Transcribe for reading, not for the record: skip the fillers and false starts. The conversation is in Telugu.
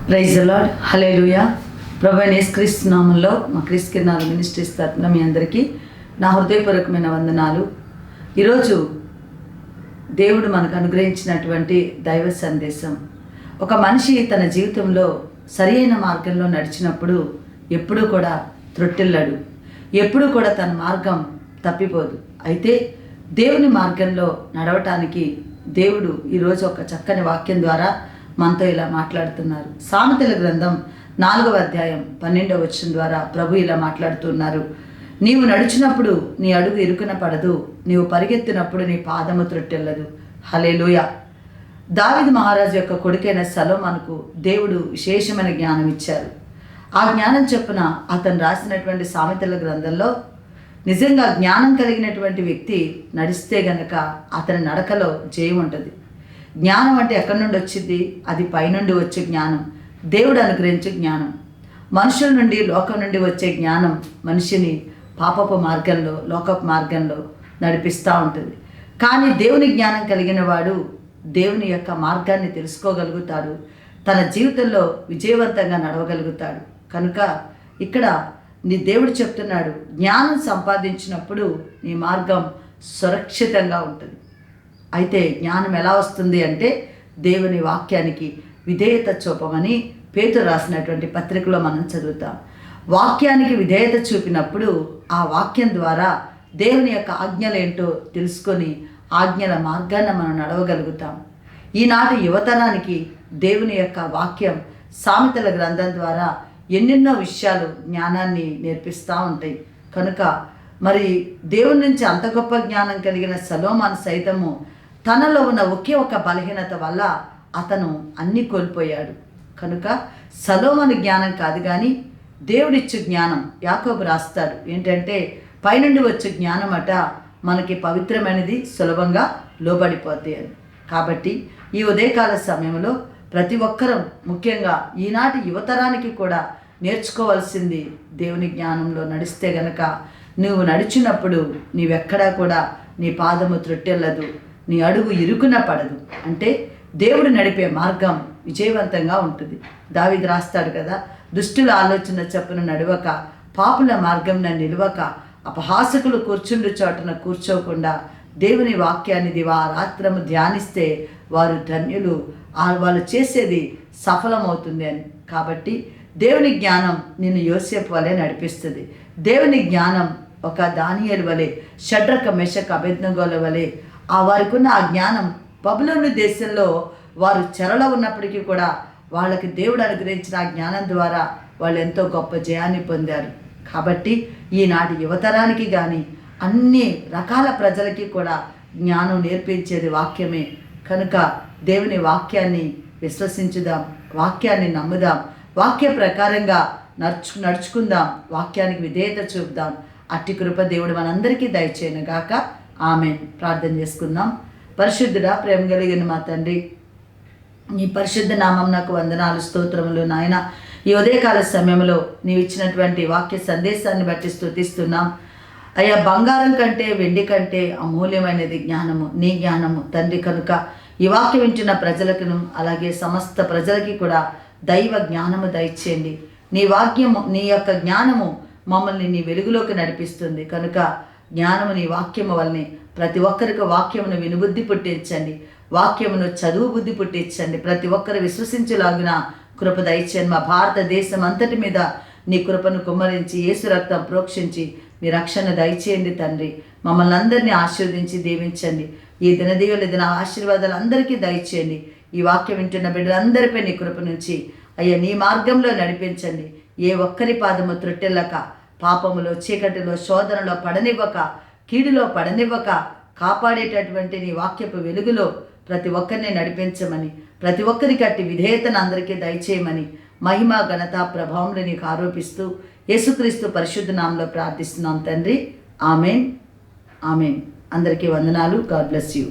ప్రైజ్ ది లార్డ్, హల్లెలూయా. ప్రభువైన యేసుక్రీస్తు నామములో మా క్రీస్తు కిరణాలు మినిస్ట్రీస్ తరపున మీ అందరికీ నా హృదయపూర్వకమైన వందనాలు. ఈరోజు దేవుడు మనకు అనుగ్రహించినటువంటి దైవ సందేశం, ఒక మనిషి తన జీవితంలో సరియైన మార్గంలో నడిచినప్పుడు ఎప్పుడూ కూడా త్రొట్టిల్లడు, ఎప్పుడూ కూడా తన మార్గం తప్పిపోదు. అయితే దేవుని మార్గంలో నడవటానికి దేవుడు ఈరోజు ఒక చక్కని వాక్యం ద్వారా మనతో ఇలా మాట్లాడుతున్నారు. సామెతల గ్రంథం 4వ అధ్యాయం 12వ వచనం ద్వారా ప్రభు ఇలా మాట్లాడుతున్నారు. నీవు నడిచినప్పుడు నీ అడుగు ఇరుకున పడదు, నీవు పరిగెత్తినప్పుడు నీ పాదము త్రొట్టెల్లదు. హల్లెలూయా. దావీదు మహారాజు యొక్క కొడుకైన సొలొమోనుకు దేవుడు విశేషమైన జ్ఞానం ఇచ్చారు. ఆ జ్ఞానం చొప్పున అతను రాసినటువంటి సామెతల గ్రంథంలో నిజంగా జ్ఞానం కలిగినటువంటి వ్యక్తి నడిస్తే గనక అతని నడకలో జయం ఉంటుంది. జ్ఞానం అంటే ఎక్కడి నుండి వచ్చింది? అది పైనుండి వచ్చే జ్ఞానం, దేవుడు అనుగ్రహించే జ్ఞానం. మనుషుల నుండి, లోకం నుండి వచ్చే జ్ఞానం మనిషిని పాపపు మార్గంలో, లోకపు మార్గంలో నడిపిస్తూ ఉంటుంది. కానీ దేవుని జ్ఞానం కలిగిన వాడు దేవుని యొక్క మార్గాన్ని తెలుసుకోగలుగుతాడు, తన జీవితంలో విజయవంతంగా నడవగలుగుతాడు. కనుక ఇక్కడ నీ దేవుడు చెప్తున్నాడు, జ్ఞానం సంపాదించినప్పుడు నీ మార్గం సురక్షితంగా ఉంటుంది. అయితే జ్ఞానం ఎలా వస్తుంది అంటే దేవుని వాక్యానికి విధేయత చూపమని పేతురు రాసినటువంటి పత్రికలో మనం చదువుతాం. వాక్యానికి విధేయత చూపినప్పుడు ఆ వాక్యం ద్వారా దేవుని యొక్క ఆజ్ఞలేంటో తెలుసుకొని ఆజ్ఞల మార్గాన్ని మనం నడవగలుగుతాం. ఈనాటి యువతరానికి దేవుని యొక్క వాక్యం సామెతల గ్రంథం ద్వారా ఎన్నెన్నో విషయాలు జ్ఞానాన్ని నేర్పిస్తూ ఉంటాయి. కనుక మరి దేవుని నుంచి అంత గొప్ప జ్ఞానం కలిగిన సొలొమోను సైతము తనలో ఉన్న ఒకే ఒక బలహీనత వల్ల అతను అన్నీ కోల్పోయాడు. కనుక సొలొమోను జ్ఞానం కాదు కానీ దేవుడిచ్చు జ్ఞానం. యాకోబు రాస్తాడు ఏంటంటే, పైనుండి వచ్చే జ్ఞానం అట మనకి పవిత్రమైనది, సులభంగా లోబడిపోద్ది అని. కాబట్టి ఈ ఉదయకాల సమయంలో ప్రతి ఒక్కరూ, ముఖ్యంగా ఈనాటి యువతరానికి కూడా నేర్చుకోవాల్సింది దేవుని జ్ఞానంలో నడిస్తే గనక నువ్వు నడిచినప్పుడు నీవెక్కడా కూడా నీ పాదము త్రొట్టెల్లదు, నీ అడుగు ఇరుకున పడదు. అంటే దేవుడు నడిపే మార్గం విజయవంతంగా ఉంటుంది. దావీదు రాస్తాడు కదా, దుష్టుల ఆలోచన చొప్పున నడవక, పాపుల మార్గంన నిలవక, అపహాసకులు కూర్చుండు చోటన కూర్చోకుండా దేవుని వాక్యాన్ని దివారాత్రము ధ్యానిస్తే వారు ధన్యులు, వాళ్ళు చేసేది సఫలమవుతుంది అని. కాబట్టి దేవుని జ్ఞానం నిన్ను యోసేపు వలె నడిపిస్తుంది. దేవుని జ్ఞానం ఒక దానియేలు వలె, షడ్రక మెషక అబేద్నెగోల వలె వారికి ఉన్న ఆ జ్ఞానం బబులోను దేశంలో వారు చెరలో ఉన్నప్పటికీ కూడా వాళ్ళకి దేవుడు అనుగ్రహించిన ఆ జ్ఞానం ద్వారా వాళ్ళు ఎంతో గొప్ప జయాన్ని పొందారు. కాబట్టి ఈనాటి యువతరానికి కానీ అన్ని రకాల ప్రజలకి కూడా జ్ఞానం నేర్పించేది వాక్యమే. కనుక దేవుని వాక్యాన్ని విశ్వసించుదాం, వాక్యాన్ని నమ్ముదాం, వాక్య ప్రకారంగా నడుచుకుందాం, వాక్యానికి విధేయత చూపుదాం. అట్టి కృప దేవుడు మనందరికీ దయచేయను గాక. ఆమేన్. ప్రార్థన చేసుకుందాం. పరిశుద్ధుడా, ప్రేమ కలిగిన మా తండ్రి, నీ పరిశుద్ధ నామం నాకు వందనాలు, స్తోత్రములు నాయన. ఈ ఉదయకాల సమయంలో నీవు ఇచ్చినటువంటి వాక్య సందేశాన్ని బట్టి స్తుతిస్తున్నాం అయ్యా. బంగారం కంటే, వెండి కంటే అమూల్యమైనది జ్ఞానము, నీ జ్ఞానము తండ్రి. కనుక ఈ వాక్యం వింటున్న ప్రజలకును అలాగే సమస్త ప్రజలకి కూడా దైవ జ్ఞానము దయచేయండి. నీ వాక్యము, నీ యొక్క జ్ఞానము మమ్మల్ని నీ వెలుగులోకి నడిపిస్తుంది. కనుక జ్ఞానము నీ వాక్యము వల్లనే ప్రతి ఒక్కరికి వాక్యమును వినుబుద్ధి పుట్టించండి, వాక్యమును చదువు బుద్ధి పుట్టించండి. ప్రతి ఒక్కరు విశ్వసించులాగున కృప దయచేయండి. మా భారతదేశం అంతటి మీద నీ కృపను కుమ్మరించి, యేసు రక్తం ప్రోక్షించి మీ రక్షణ దయచేయండి తండ్రి. మమ్మల్ని అందరినీ ఆశీర్వదించి దీవించండి. ఈ దినదీవుల దిన ఆశీర్వాదాలు అందరికీ దయచేయండి. ఈ వాక్యం వింటున్న బిడ్డలందరిపై నీ కృప నుంచి అయ్యా నీ మార్గంలో నడిపించండి. ఏ ఒక్కరి పాదము త్రొట్టెల్లక, పాపములో, చీకటిలో, శోధనలో పడనివ్వక, కీడులో పడనివ్వక, కాపాడేటటువంటి నీ వాక్యపు వెలుగులో ప్రతి ఒక్కరిని నడిపించమని, ప్రతి ఒక్కరికి అట్టి విధేయతను అందరికీ దయచేయమని మహిమ, ఘనత, ప్రభావములు నీకు ఆరోపిస్తూ యేసుక్రీస్తు పరిశుద్ధ నామములో ప్రార్థిస్తున్నాం తండ్రి. Amen, amen. అందరికీ వందనాలు. God bless you.